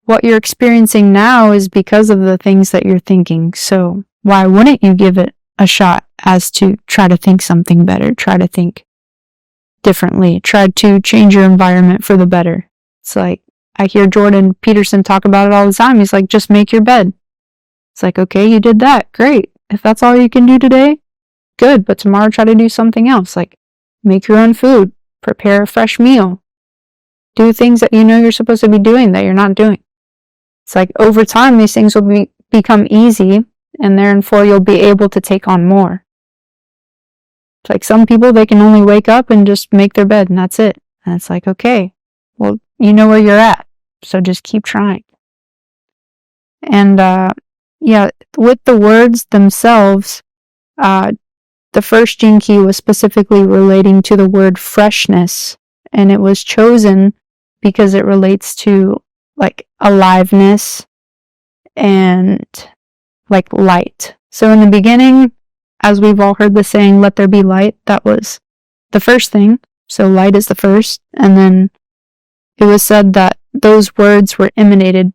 what you're experiencing now is because of the things that you're thinking. So why wouldn't you give it a shot as to try to think something better, try to think differently, try to change your environment for the better? It's like, I hear Jordan Peterson talk about it all the time. He's like, just make your bed. It's like, okay, you did that. Great. If that's all you can do today, good. But tomorrow try to do something else. Like, make your own food, prepare a fresh meal, do things that you know you're supposed to be doing that you're not doing. It's like, over time, these things will become easy, and therefore you'll be able to take on more. It's like, some people, they can only wake up and just make their bed, and that's it. And it's like, okay, well, you know where you're at, so just keep trying. And with the words themselves, the first gene key was specifically relating to the word freshness, and it was chosen because it relates to like aliveness and like light. So in the beginning, as we've all heard the saying, let there be light, that was the first thing. So light is the first. And then it was said that those words were emanated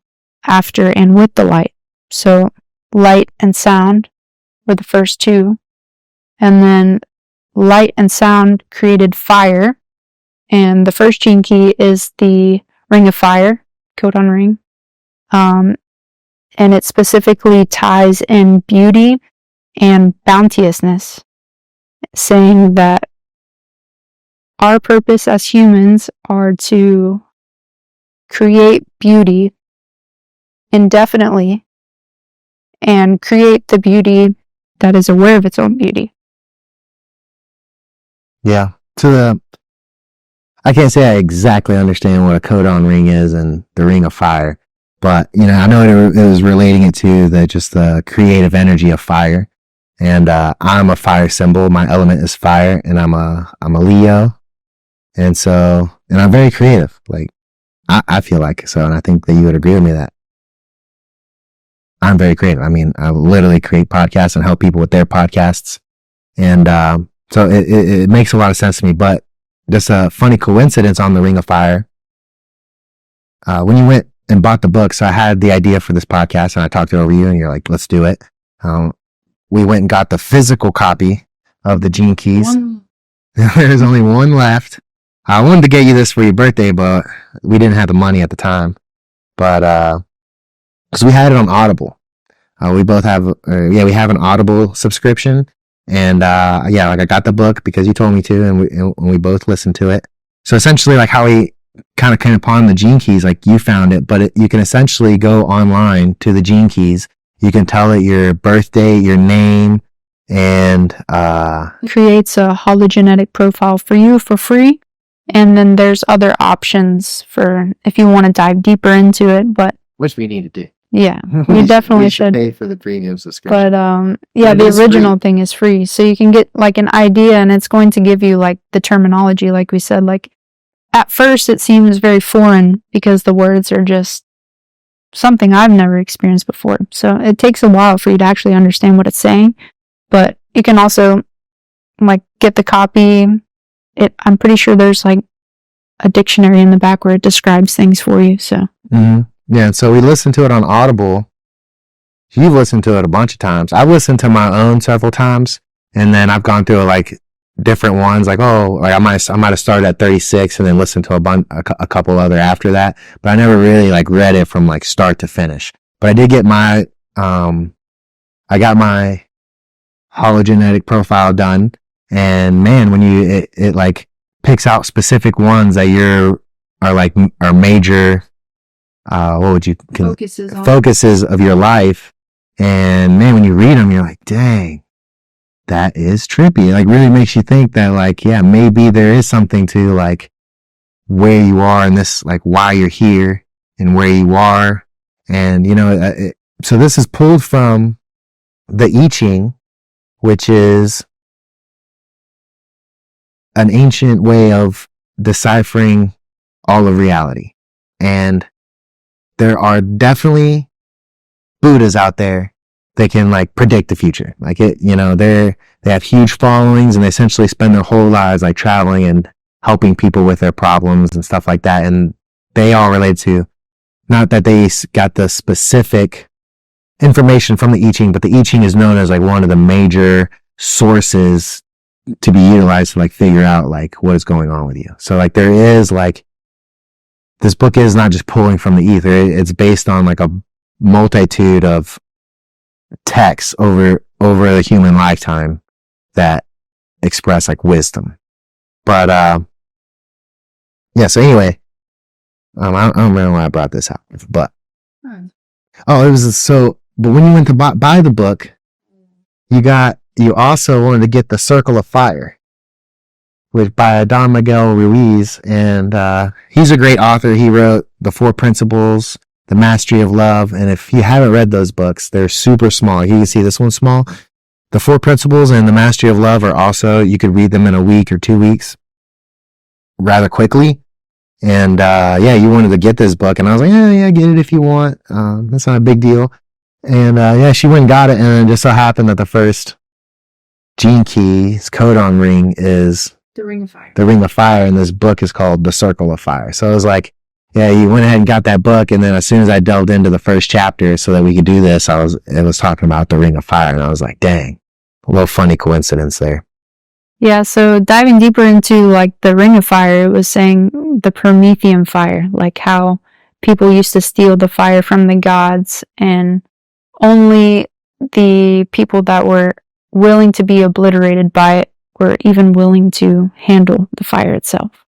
after and with the light. So light and sound were the first two. And then light and sound created fire. And the first gene key is the ring of fire, codon ring. And it specifically ties in beauty and bounteousness, saying that our purpose as humans are to create beauty indefinitely and create the beauty that is aware of its own beauty. Yeah. I can't say I exactly understand what a codon ring is and the ring of fire, but I know it was relating it to the creative energy of fire. And I'm a fire symbol. My element is fire, and I'm a Leo, and I'm very creative. Like I feel like so, and I think that you would agree with me that I'm very creative. I mean, I literally create podcasts and help people with their podcasts, and so it makes a lot of sense to me. But just a funny coincidence on the Ring of Fire. When you went and bought the book, so I had the idea for this podcast and I talked it over you and you're like, let's do it. We went and got the physical copy of the Gene Keys. There's only one left. I wanted to get you this for your birthday, but we didn't have the money at the time. But, cause we had it on Audible. We both have, we have an Audible subscription. And, I got the book because you told me to, and we both listened to it. So essentially, like how we kind of came upon the Gene Keys, like you found it, but you can essentially go online to the Gene Keys. You can tell it your birthday, your name, and, creates a hologenetic profile for you for free. And then there's other options for if you want to dive deeper into it, but. Which we need to do. Yeah, we definitely should pay for the premium subscription. But the original thing is free, so you can get like an idea, and it's going to give you like the terminology, like we said. Like at first, it seems very foreign because the words are just something I've never experienced before. So it takes a while for you to actually understand what it's saying. But you can also like get the copy. I'm pretty sure there's like a dictionary in the back where it describes things for you. So. Mm-hmm. Yeah, and so we listened to it on Audible. You've listened to it a bunch of times. I've listened to my own several times, and then I've gone through like different ones. Like I might have started at 36 and then listened to a couple other after that. But I never really like read it from like start to finish. But I did get my I got my hologenetic profile done, and man, when it like picks out specific ones that are major. What would you focuses of your life, and man, when you read them, you're like, dang, that is trippy. It like really makes you think that like, yeah, maybe there is something to like where you are and this, like why you're here and where you are, and so this is pulled from the I Ching, which is an ancient way of deciphering all of reality, and there are definitely Buddhas out there that can like predict the future. Like they have huge followings, and they essentially spend their whole lives like traveling and helping people with their problems and stuff like that. And they all relate to not that they got the specific information from the I Ching, but the I Ching is known as like one of the major sources to be utilized to like figure out like what is going on with you. So like there is like, this book is not just pulling from the ether. It's based on like a multitude of texts over the human lifetime that express like wisdom. But yeah, so anyway, I don't remember why I brought this up, but oh, it was but when you went to buy the book, you also wanted to get The Circle of Fire, which by Don Miguel Ruiz, and he's a great author. He wrote The Four Principles, The Mastery of Love, and if you haven't read those books, they're super small. You can see this one's small. The Four Principles and The Mastery of Love are also, you could read them in a week or 2 weeks rather quickly. And yeah, you wanted to get this book, and I was like, yeah, get it if you want. That's not a big deal. And yeah, she went and got it, and it just so happened that the first gene key's codon ring is The Ring of Fire. The Ring of Fire, and this book is called The Circle of Fire. So it was like, yeah, you went ahead and got that book, and then as soon as I delved into the first chapter so that we could do this, it was talking about the Ring of Fire, and I was like, dang, a little funny coincidence there. Yeah, so diving deeper into like the Ring of Fire, it was saying the Promethean fire, like how people used to steal the fire from the gods, and only the people that were willing to be obliterated by it were even willing to handle the fire itself.